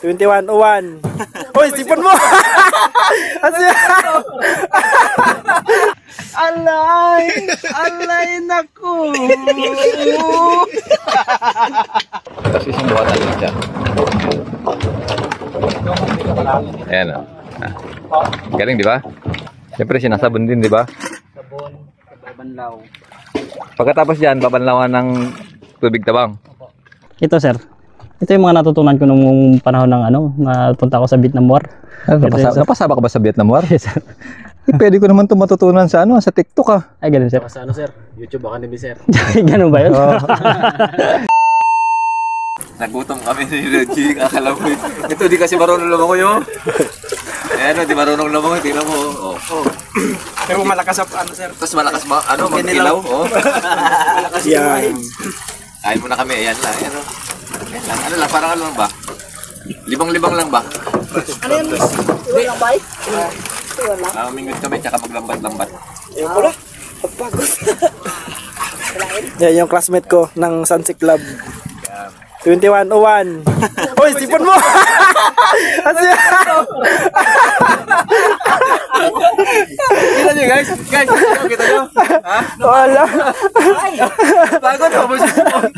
2101. Hoy, sipon mo. Alay naku. Kasi isang buwatan din siya. Ayan o. Galing, di ba? Siyempre sinasabon din, di ba? Sabon, babanlaw. Pagkatapos dyan, babanlawan ng tubig tabang. Ito sir, ito yung mga natutunan ko nung panahon ng napunta ako sa Vietnam War. Napasaba ka ba sa Vietnam War? Yes sir. Pwede ko naman ito matutunan sa sa TikTok ah. Ay ganun sir. Sa sir? YouTube Academy sir. Ganun ba yun? Nagutom kami ni Reggie, akala mo ito di kasi marunong lumangoy yun. Ayan, di marunong lumangoy, tingnan mo. Pero malakas sa sir. Tapos malakas mag-ilaw. Malakas yan. Kain muna kami, ayan lang. Ano lang, parang ano lang ba? Libang-libang lang ba? Ano yan? Iwan lang ba? Iwan lang? Mingot kami, tsaka maglambat-lambat. Iwan ko lang. Pagpagos. Yan yung classmate ko ng Sunset Club. 2101. Hoy, sipon mo. Kita nyo guys, kita nyo. Ha? Wala. Pagod ako mo sipon.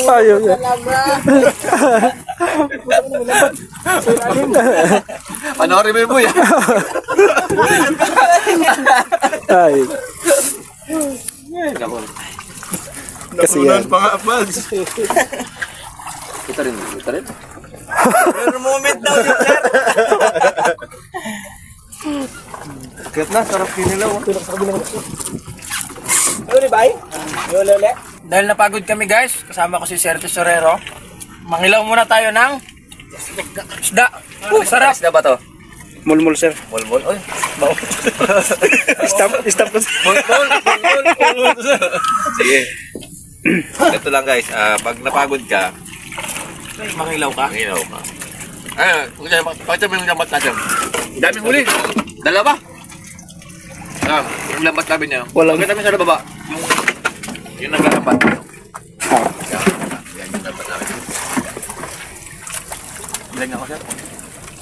Ayaw yan. Panoorin mo yung buya. Ay. Kasi yan. Kita rin. Pero moment daw yun, sir. Kaya na, sarap kinilaw. Ano ni Bay? Lole. Dahil napagod kami guys, kasama ko si Sir Tesorero. Mangilaw muna tayo ng isda. Sarap. Isda ba to? Mulmul sir. Mulmul? Oy, Bao. Stop. mulmul. Sige. Ito lang guys, pag napagod ka, Mangilaw ka. mangilaw ka. Pakita mo yung lambat natin. Daming huli. Dalawa. Yung lambat namin niya. Walang. Pakita mo sa baba. Yung naglalambat. Yan yung lambat namin. Ilang ako sir?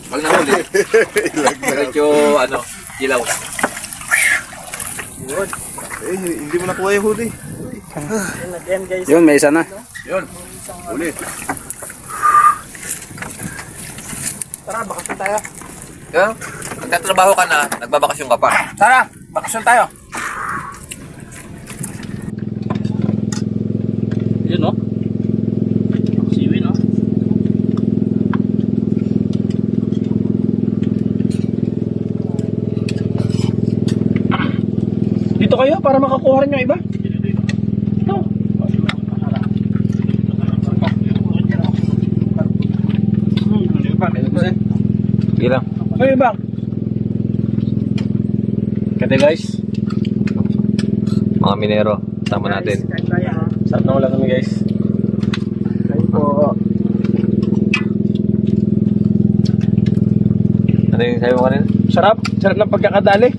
Pag nahuli. Medyo ilaw. Hindi mo nakuha yung huli. Yun, may isa na. Yun. Huli. Tara, bakasyon tayo. Kaya, nagtatrabaho ka na, nagbabakasyon ka pa. Tara, bakasyon tayo. Yun no? Siwi no? Dito kayo para makakuha rin yung iba. Sige lang. Kayo ba? Kaya guys, mga minero, sama natin. Sarap na wala kami guys. Kayo po. Ano yung sabi mo kanina? Sarap ng pagkakadali.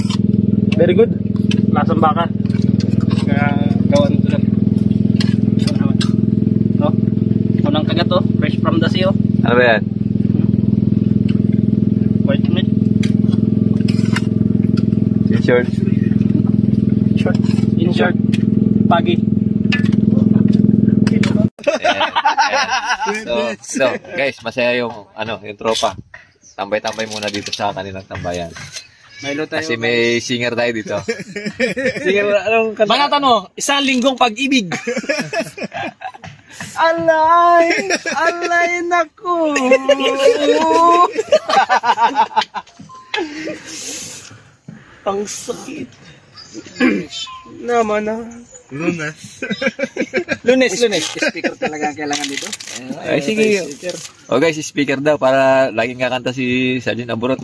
Very good. Lasang baka. Gawan ito lang. No? Unang kagat to, fresh from the sea oh. Ano ba yan? White meat. T-shirt. In short, pagi. So guys, masaya yung yung tropa. Tambay-tambay muna dito sa kanilang tambayan. Milo tayo. Kasi may singer tayo dito. Singer, anong kanta? Banat isang linggong pag-ibig. Alay naku. Ang sakit. Naman na. Lunes. Speaker talaga ang kailangan dito. Ay, sige. O guys, speaker daw para laging kakanta si Sergeant Aburot.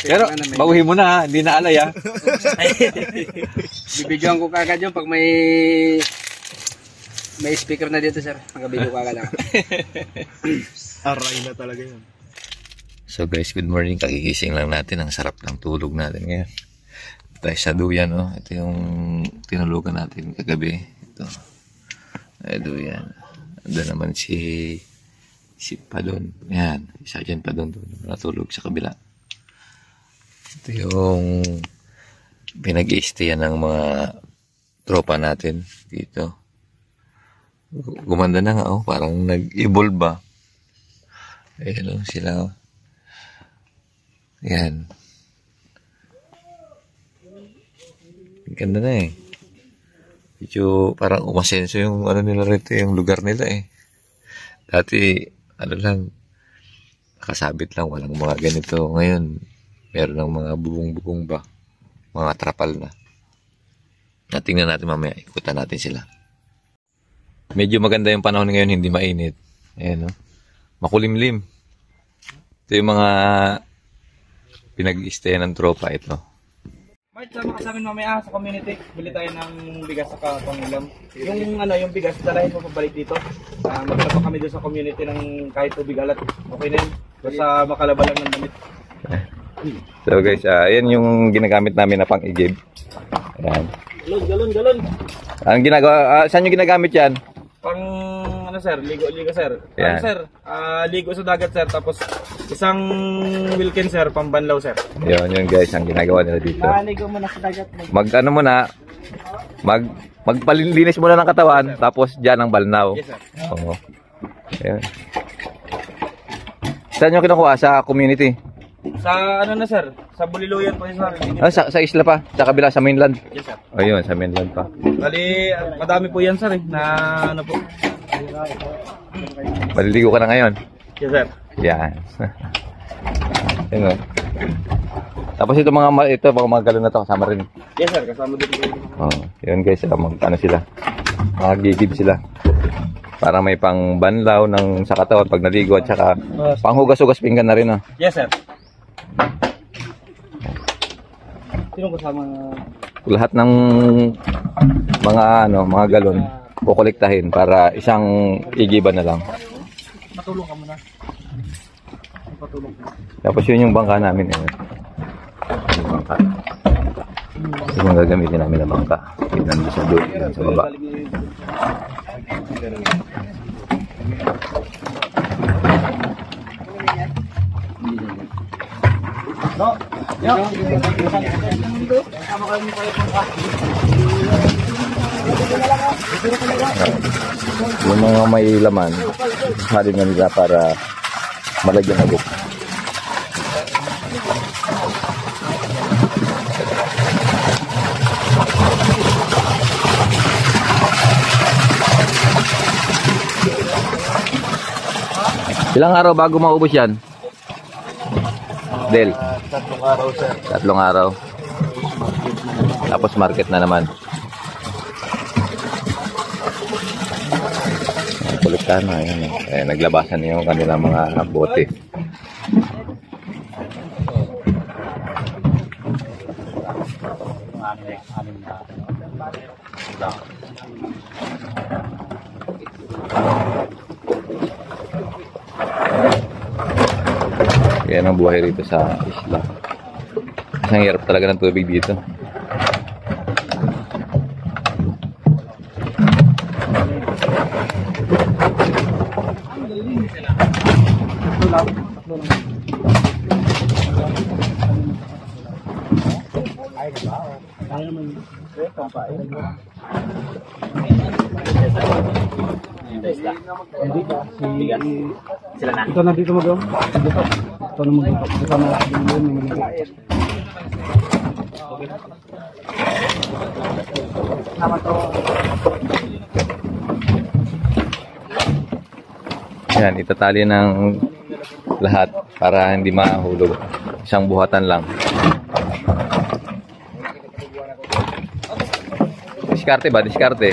Pero, baguhin mo na ha, hindi na alay ha. Bibigyan ko kagad yun pag may speaker na dito sir. Magabigyan ko kagad lang. Aray na talaga yun. So guys, good morning. Kagigising lang natin. Ang sarap ng tulog natin ngayon. Tayo sa duyan, no? Ito yung tinulugan natin kagabi. Ito. Edo yan. Ando naman si Padon. Yan. Si Sergeant Padon doon. Natulog sa kabila. Ito yung pinag-i-stayan ng mga tropa natin dito. Gumanda na nga, oh. Parang nag-evolve ba. Ayan, oh, sila. Oh. Yan. Ganda na eh. Medyo parang umasenso yung ano nila rito, yung lugar nila eh. Dati, ano lang, nakasabit lang, walang mga ganito. Ngayon, meron ng mga bubong-bubong ba. Mga trapal na. Tingnan natin mamaya, ikutan natin sila. Medyo maganda yung panahon ngayon, hindi mainit. Ayan, no? Makulimlim. Ito yung mga pinag-i-stayan ng tropa ito. Mike, sama ka sa amin mamaya sa community. Bili tayo ng bigas sa Pangulam. Yung bigas, dalahin mo pabalik dito. Maglalaba kami doon sa community ng kahit tubig alat. Okay na yun. Basta makalaba lang ng damit. So guys, ayan yung ginagamit namin na pang-igib. Ayan. Galon. Ang ginagawa, saan yung ginagamit yan? Pang ano sir, ligo sir. Yan. Sir, ligo sa dagat sir, tapos isang Wilkin sir, pambanlaw sir. Yun guys, ang ginagawa nila dito. Naligo mo na sa dagat. Magpalilinis muna ng katawan, tapos dyan ang balnaw. Yes sir. Oo. Ayan. Saan nyo kinukuha? Sa community? Sa ano na sir, sa Buliluyan po sir. Sa isla pa? Sa kabila, sa mainland? Yes sir. Ayun, sa mainland pa. Bali, madami po yan sir na ano po. Maliligo ka na ngayon? Yes sir. Yan. Yun. Tapos ito mga galon na to kasama rin. Yes sir, kasama din po. Oh, yun guys, ano sila? Magigib sila. Para may pang banlaw ng sa katawan pag naligo at saka panghugas-hugas pinggan na rin. Oh. Yes sir. Sino kasama? Lahat ng mga galon kukolektahin para isang igiban na lang. Matulong ka muna. Patulong. Tapos yun yung bangka namin. Yung bangka. Yung gagamitin namin na bangka. Yun nandun sa doon, sa baba. Yung mga may laman, halin na nila para malagyan agad. Ilang araw bago maubos yan? Del? 3 araw sir. 3 araw. Tapos market na naman. Kuliktahan na yan. Naglabasan yung kanilang mga bote. Yan ang buhay rito sa isla. Kasi ang hirap talaga ng tubig dito. Sila na. Ito na dito mag-o. Ito na mag-o. Ito na mag-o. Yan, itatali ng lahat para hindi mahulog. Isang buhatan lang. Diskarte ba? Diskarte.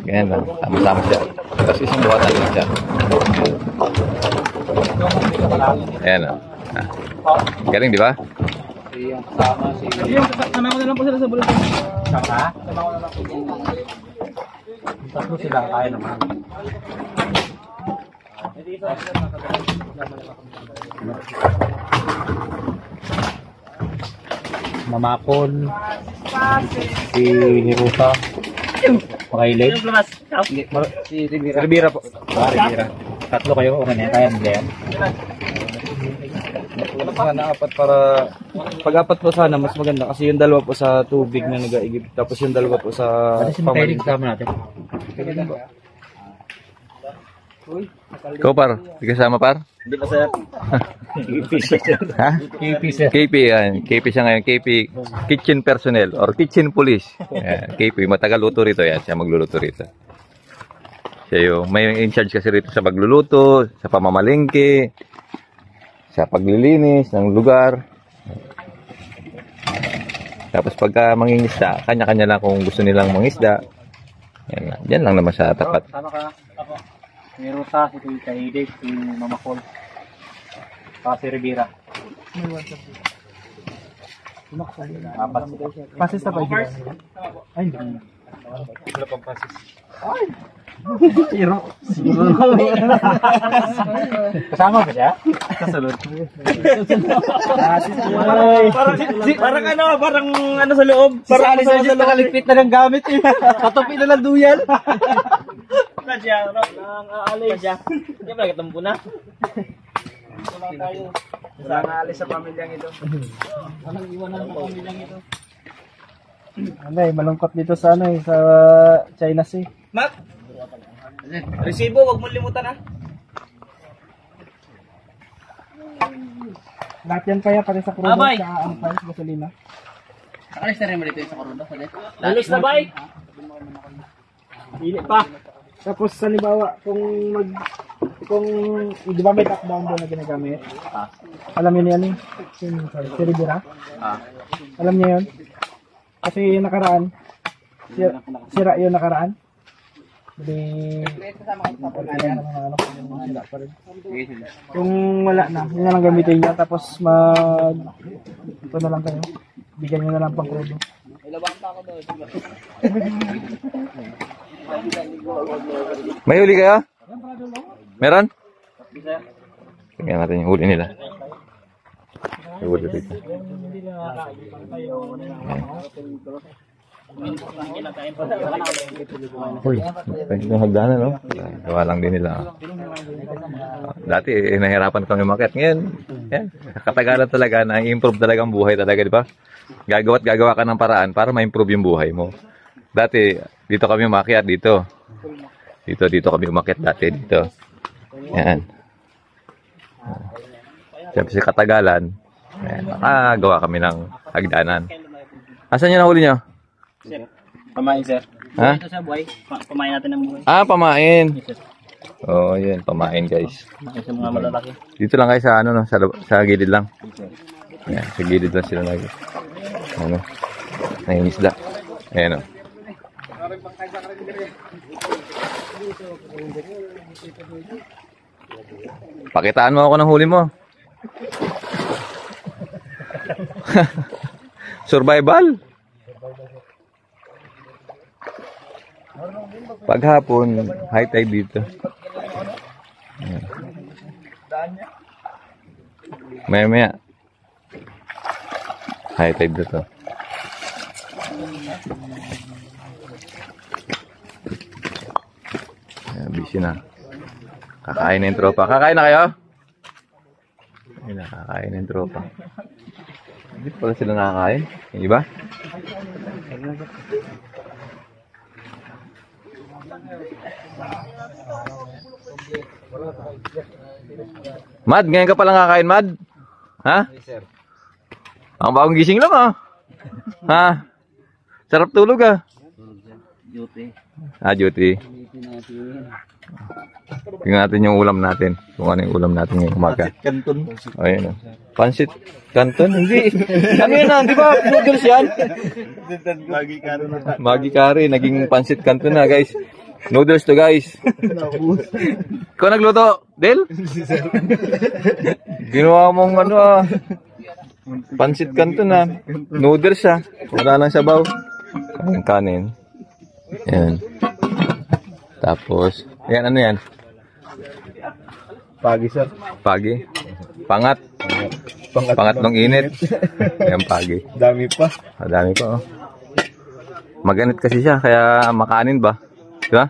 Ganyan lang. Sama-sama siya. Tapos isang buhatan lang siya. Ayan o. Galing, di ba? Sama ko na lang po sila sa bulatan. Sama ko na lang po. Tatlo sila, kaya naman. Mamakon. Si Hiruta. Makailay. Si Rivera. Rivera po. Rivera. Tatlo kayo, okay na yan. Kaya nila yan. Sana apat para pag-apat po sana mas maganda kasi yung dalawa po sa tubig na nag-aigib tapos yung dalawa po sa pamaling. Kasama natin. Ikaw par, di kasama par? Hindi pa sir. Ha? KP sir. KP yan. KP siya ngayon. KP, kitchen personnel or kitchen police. Yan, KP, matagal luto rito yan. Siya magluluto rito. Siya yung may in charge kasi rito sa magluluto, sa pamamalengke, sa paglilinis ng lugar. Tapos pagka mangingisda, kanya-kanya lang kung gusto nilang mangisda. Yan lang naman sa tapat. Tama ka. Ako. May ruta, si Tita Edith, si Mama Col. Saka si Rivera. Pasis na pa yun. Ay, hindi. Wala pang pasis. Zero. Kasama ba siya? Kasunod. Parang ano sa loob. Parang ano sa loob. Nakaligpit na ng gamit. Katupi na lang duyan. Kadya, nang aalis. Hindi ba natampo na? Wala tayo. Wala nga alis sa pamilyang ito. Walang iwanan ng pamilyang ito. Ano malungkot dito sa sa China Sea. Mac! Resibo, wag mo limutan ha. Lahat yan kaya pare sa crudo Abay! sa ampay, gasolina. Nakalis na rin mo dito sa Corundo. Alis na ba? Hindi pa. Tapos sa libawa, kung di ba may top-down doon na ginagamit? Alam niyo yan si Rivera? Alam niyo yun? Kasi yung nakaraan, sira yung nakaraan. Hindi, sira pa rin. Kung wala na, yun na lang gamitin niya, tapos ito na lang kayo. Bigyan niyo na lang pang crudo. May huli kayo? Meron? Tingnan natin yung huli nila. Yung huli dito. Uy, yung hagdanan, no? Gawa lang din nila. Dati, nahirapan kami umakyat. Ngayon, yan. Katagalan talaga, na-improve talaga ang buhay talaga, di ba? Gagawa ka ng paraan para ma-improve yung buhay mo. Dati, dito kami umakyat, dito. Dito kami umakyat dati, dito. Yan. Siyempre sa katagalan, nakagawa kami ng hagdanan. Asan yung nahuli nyo? Sir, pamain sir. Ha? Ito sa buhay. Pamain natin ng buhay. Ah, pamain. Oo, yun, pamain guys. Pamain sa mga malalaki. Dito lang kayo sa ano, no? Sa gilid lang. Yan, sa gilid lang sila lagi. Ano? Nangingisda. Ayan o. Pakitaan mo ako ng huli mo. Survival. Paghapon, high tide dito. Ayan. Maya-maya. High tide dito. Ayan, busy na. Kakain na yung tropa. Kakain na kayo? Ayun na, kakain na yung tropa. Hindi pala sila nakakain. Yung iba? Mad, ngayon ka palang kakain, Mad? Ha? Yes, sir. Ang bagong gising lang, ah. Ha? Sarap tulog, ah. Duty. Ah, duty. Tingnan natin yung ulam natin. Kung ano yung ulam natin ngayong umaga. Kanton. O, yun, oh. Pansit Canton? Hindi. Ano yun, ah? Di ba? Noodles yan? Lagi ka rin na. Maggi curry. Naging Pansit Canton na, guys. Noodles to, guys. Ikaw nagluto, Del? Ginawa mong ano, ah. Pansit Canton, ah. Noodles, ah. Wala nang sabaw. Ang kanin. Yan. Tapos, yan, ano yan? Pagi, sir. Pagi. Pangat. Pangat ng init. Yan, pagi. Dami pa. Madami pa, oh. Maganit kasi siya, kaya makanin ba? Di ba?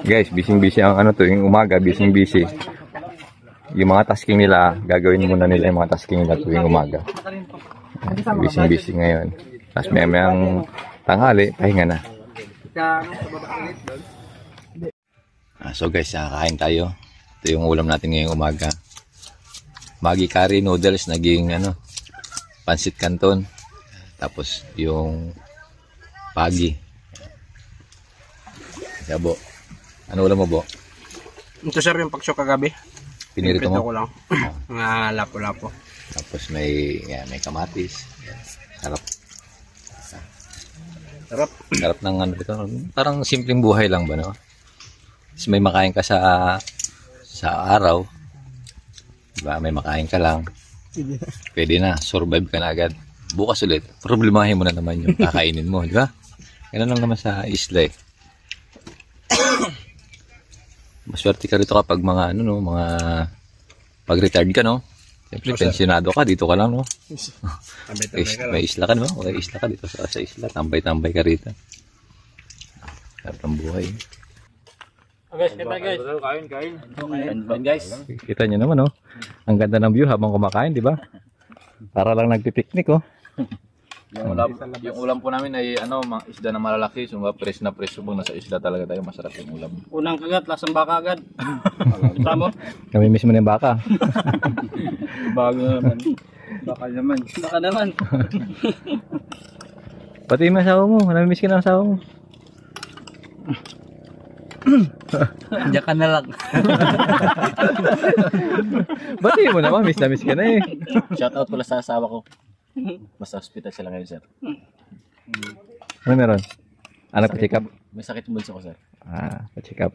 Guys, busy-busy ang ano tuwing umaga, busy-busy. Yung mga tasking nila, gagawin muna nila yung mga tasking nila tuwing umaga. Busy-busy ngayon. Tapos may-mayang tanghali, pahinga na. So guys, kain tayo. Ito yung ulam natin ngayong umaga. Maggi curry noodles, naging ano, pansit canton. Tapos yung pagi. Sabo. Ano ulam mo, Bo? Ito sir yung paksyo kagabi. Pinirito mo? Ko lang. Mga lapo-lapo. Tapos may kamatis. Yan. Sarap. Sarap. Sarap ng ano dito. Parang simpleng buhay lang ba, no? Tapos may makain ka sa araw. Diba? May makain ka lang. Pwede na. Survive ka na agad. Bukas ulit. Problemahin mo na naman yung kakainin mo. Di ba? Ganun lang naman sa isla eh. Maswerte ka rito kapag mga ano no, mga pag-retired ka no. Siyempre pensionado ka, dito ka lang no. May isla ka no, may isla ka dito sa isla, tambay-tambay ka rito. Sarap ng buhay. Okay, guys. Kain guys. Kita niyo naman no. Ang ganda ng view habang kumakain, di ba? Para lang nagpi-picnic oh. Yung ulam po namin ay ano, mga isda na malalaki, so fresh na fresh, subong nasa isla talaga tayo, masarap yung ulam. Unang kagat, lasang baka agad. Kita mo? Kami mismo ng baka. Bago naman. Baka naman. Baka naman. Pati yung asawa mo, namimiss ka ng asawa mo. Diyan ka na lang. Bati mo naman, miss na miss ka na eh. Shoutout pala sa asawa ko. Basta hospital sila ngayon, sir. Ano meron? Anak pa-check up? May sakit yung bulso ko, sir. Pa-check up.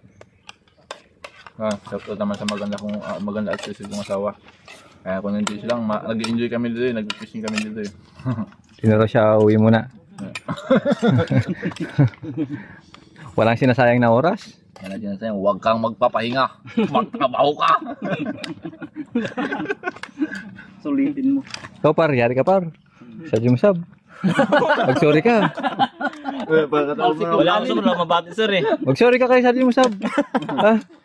Shoutout naman sa maganda at susunod kong asawa. Kaya kung hindi silang, nag-enjoy kami dito, nag-fishing kami dito. Tinuro siya, uwi muna. Walang sinasayang na oras? Yan na dyan sa'yo, huwag kang magpapahinga. Magtrabaho ka. Sulitin mo. Ikaw par, yari ka par. Sa Jumsab. Mag-sorry ka. Wala akong sumunod mabati sir eh. Mag-sorry ka kay sa Jumsab.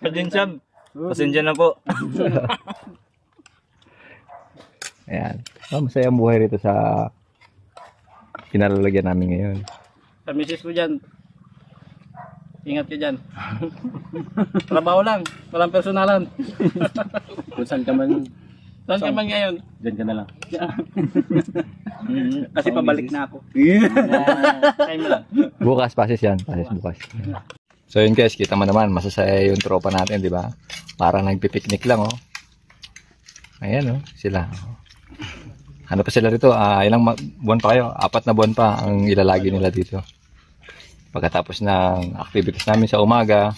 Kadin siyam. Pasensya na po. Ayan. Masaya ang buhay rito sa kinalalagyan namin ngayon. Sa misis ko dyan. Ingat ka dyan. Trabaho lang. Walang personalan. Kung saan ka man, Saan ka man ngayon? dyan ka na lang. Kasi pabalik na ako. Time lang. Bukas, pasis yan. Pasis bukas. So yun guys, kita mo naman, masasaya yung tropa natin, di ba? Parang nagpipiknik lang, oh. Ayan, oh, sila. Ano pa sila rito? Ilang buwan pa kayo? 4 na buwan pa ang ilalagi nila dito. Pagkatapos ng activities namin sa umaga,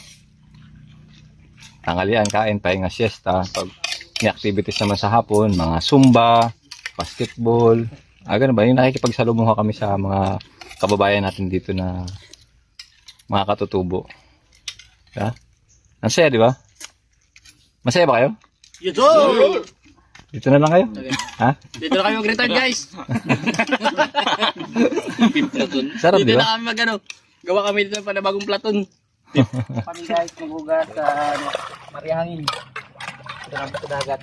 tanghalian, kain, pahinga, siesta. Pag may activities naman sa hapon, mga zumba, basketball, ganun ba? Yung nakikipagsalumuha kami sa mga kababayan natin dito na mga katutubo. Yeah? Ang saya, di ba? Masaya ba kayo? Yes, Dito na lang kayo? Ha? Dito na kami mag-return, guys. Sarap, di Dito ba? na kami mag-ano. Gawa kami dito para bagong platon. Kami guys, magugas sa Mariahangin. Ito na sa dagat.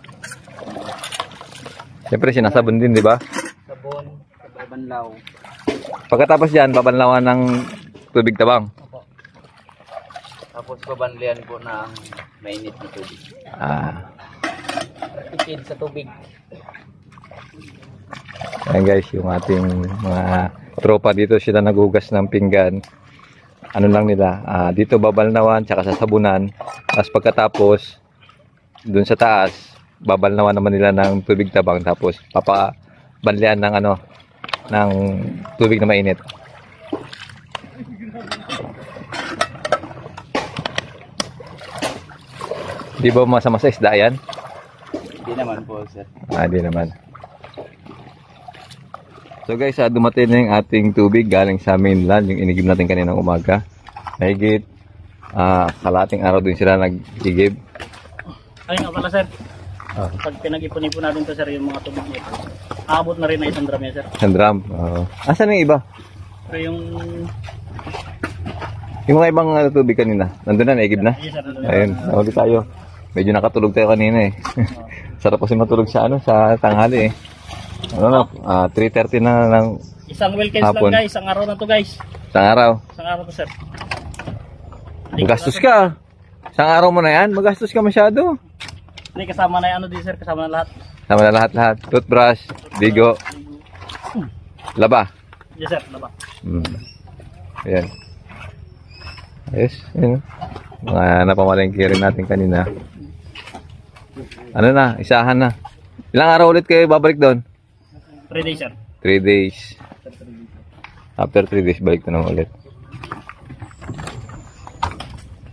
Siyempre, sinasabon din, di ba? Sabon, sa Banlaw. Pagkatapos dyan, babanlawan ng tubig tabang. Tapos babanlian po ng mainit na tubig. Tipid sa tubig. Ayan guys, yung ating mga tropa dito, sila nagugas ng pinggan. Ano lang nila, dito babalnawan, tsaka sasabunan. Tapos pagkatapos, dun sa taas, babalnawan naman nila ng tubig tabang. Tapos papabanlian ng ano, ng tubig na mainit. Di ba masama sa isda yan? Hindi naman po, sir. Di naman. So guys, dumating na yung ating tubig galing sa mainland, yung inigib natin kaninang umaga. Mahigit kalating araw din sila nag-give. Ayun nga pala sir. Pag pinag-ipon-ipon natin to sir, yung mga tubig nito, aabot na rin na 1 drum yan sir. Isang drum. Asan yung iba? Pero yung... Yung mga ibang tubig kanina, nandun na, naigib na. Yes sir. Ayun, nawagi tayo. Medyo nakatulog tayo kanina eh. Sarap kasi matulog sa sa tanghali eh. 3:30 na ng Isang weekends hapon. lang guys, isang araw na to guys. isang araw. Isang araw to sir. Magastos ka. Isang araw mo na yan, magastos ka masyado. Hindi, kasama na yung ano din sir, kasama na lahat. Sama na lahat-lahat. Toothbrush, digo, laba. Yes sir, diba? Ayan. Ayos, yun. Mga napamalengke rin natin kanina. Ano na, isahan na. Ilang araw ulit kayo babalik doon? 3 days sir. 3 days. After 3 days, balik na naman ulit.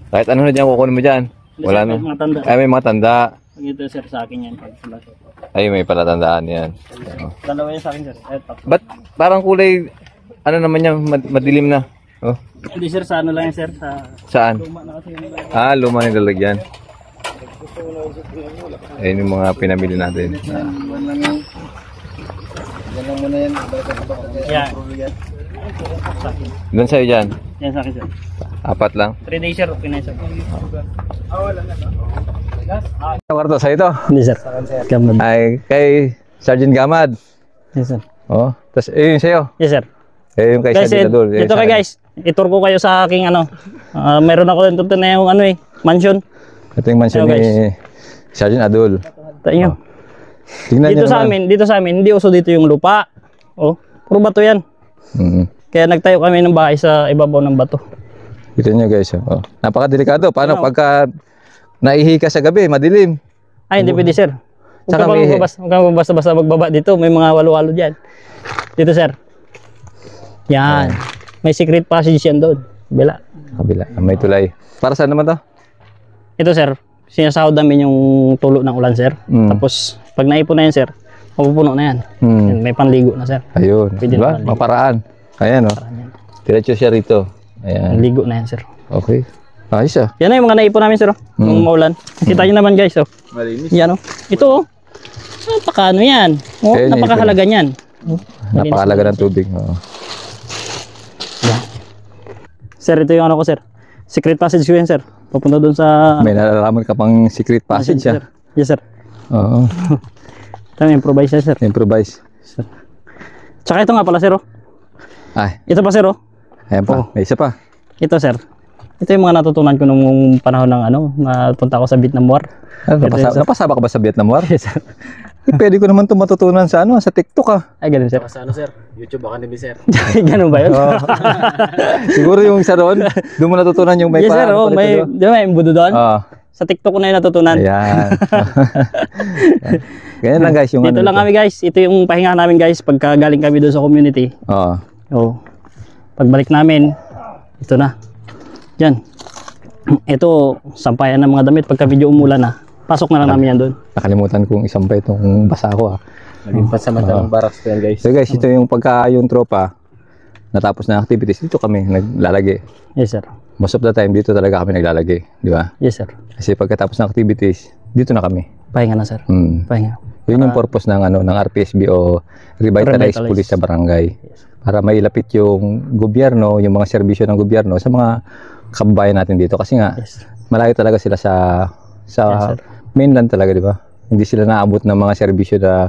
Kahit ano na dyan, kukunin mo dyan. Wala na. May mga tanda. Ay, may mga tanda. Ito sir sa akin yan. Ay, may palatandaan yan. Dalawa yan sa akin sir. Eto. Ba't parang kulay, ano naman yan, madilim na? Oh, Hindi sir, sa ano lang yan sir. Sa saan? luma na kasi yung Luma na yung lalagyan. Ayun yung mga pinamili natin. yan. Sa akin. Doon sa'yo dyan. Yan sa akin sir. 4 lang. 3 days sir, okay na sir. Kwarto sa ito. Hindi sir. Ay, kay Sergeant Gamad. Yes sir. Oh, tapos yung sa'yo. Yes sir. Yung kay Guys, Sergeant Adol. ito kay guys. Itur ko kayo sa aking ano. Meron ako dito na yung ano mansion. Ito yung mansion Ayo, ni Sergeant Adol. Tayo. Tingnan Dito nyo sa naman. amin, hindi uso dito yung lupa. Oh, puro bato yan. Kaya nagtayo kami ng bahay sa ibabaw ng bato. Kita nyo guys. Oh. Napakadelikado. Paano pagka naihi ka sa gabi, madilim? Ay, hindi pwede sir. Huwag Saka may- kang basta-basta magbaba dito. May mga walo-walo dyan. Dito sir. Yan. May secret passage yan doon. Bila. Kabila. May tulay. Para saan naman to? Ito sir, sinasahod namin yung tulo ng ulan sir. Tapos pag naipon na yan sir, mapupuno na yan. Yan, may panligo na sir. Ayun. Pwede Diba? naman. Maparaan. Ayan o. Diretso siya rito. Ayan. Panligo na yan sir. Okay. Ayos ah. Yan na yung mga naipon namin sir. Nung maulan. Kita nyo naman guys. Oh. Malinis. Yan oh. Ito oh. Napaka ano yan. Oh, Ayan, napakahalaga niyan. Oh, malinis Napakalaga na. ng tubig. Oo. Yan. Sir, ito yung ano ko sir. Secret passage ko yan sir. Papunta doon sa... May nalalaman ka pang secret passage sir. ah. Yes sir. Oo. Ito improvise yan sir. Improvise. Tsaka ito nga pala sir oh. Ay. Ito pa sir oh. Ayan pa. May isa pa. Ito sir. Ito yung mga natutunan ko nung panahon ng ano, napunta ako sa Vietnam War. Napasama ka ba sa Vietnam War? Yes sir. Pwede ko naman ito matutunan sa ano, sa TikTok ah. Ay ganun sir. Sa ano sir? YouTube Academy sir. Ganun ba yun? Siguro yung isa doon, doon mo natutunan yung may Yes sir, oh, may, di ba may imbudo doon? Sa TikTok ko na yung natutunan. Ayan. Ganyan lang guys yung Dito ano lang nito. kami guys. Ito yung pahinga namin guys pagka galing kami doon sa community. Oo. Oh. Pagbalik namin, ito na. Diyan. Ito, sampayan ng mga damit pagka medyo umulan na. Pasok na lang namin yan doon. Nakalimutan kong isampay itong basa ko ah. Naging pansamantalang barracks ko yan guys. So guys, ito yung pagka yung tropa natapos na activities, dito kami naglalagay. Yes sir. Most of the time dito talaga kami naglalagay, di ba? Yes sir. Kasi pagkatapos ng activities, dito na kami. Pahinga na sir. Pahinga. Yun yung purpose ng ano ng RPSB o Revitalize Revitalize. Police sa barangay. Para mailapit yung gobyerno, yung mga serbisyo ng gobyerno sa mga kababayan natin dito kasi nga Yes. malayo talaga sila sa Yes, sir. mainland talaga, di ba? Hindi sila naabot ng mga serbisyo na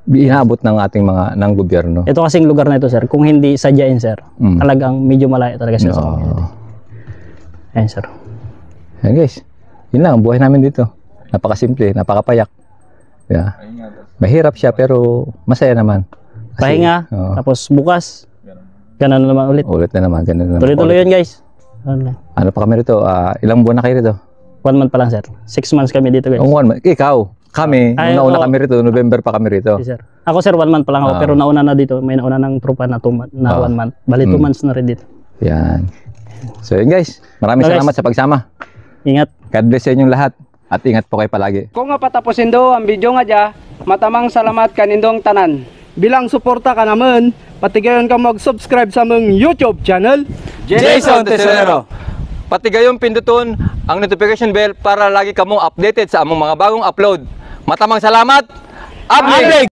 inaabot ng ating mga ng gobyerno. Ito kasing lugar na ito sir, kung hindi sadyain sir, talagang medyo malayo talaga sila sa community. Ayan sir. Ayan guys, yun lang ang buhay namin dito. Napakasimple, napakapayak. Yeah. Mahirap siya pero masaya naman. Kasi, Pahinga, oo, tapos bukas, ganun naman ulit. ulit na naman, ganun na naman. Tuloy-tuloy yun guys. Ano, Ano pa kami rito? Ilang buwan na kayo rito? 1 month pa lang sir. 6 months kami dito guys. Oh, 1 month. Ikaw, kami, Ay, nauna oo. kami rito, November pa kami rito. Yes, sir. Ako sir, 1 month pa lang ako, pero nauna na dito. May nauna ng tropa na 2 month, na 1 month. Bali 2 months na rin dito. Yan. So yun guys, maraming Okay, salamat sa pagsama. Ingat. God bless sa inyong lahat at ingat po kayo palagi. Kung nga patapusin do ang video nga dya, matamang salamat kanindong tanan. Bilang suporta ka naman, patigayon ka mag-subscribe sa mong YouTube channel. Jason Tesorero. Pati gayon pinduton ang notification bell para lagi kamong updated sa among mga bagong upload. Matamang salamat. Upload!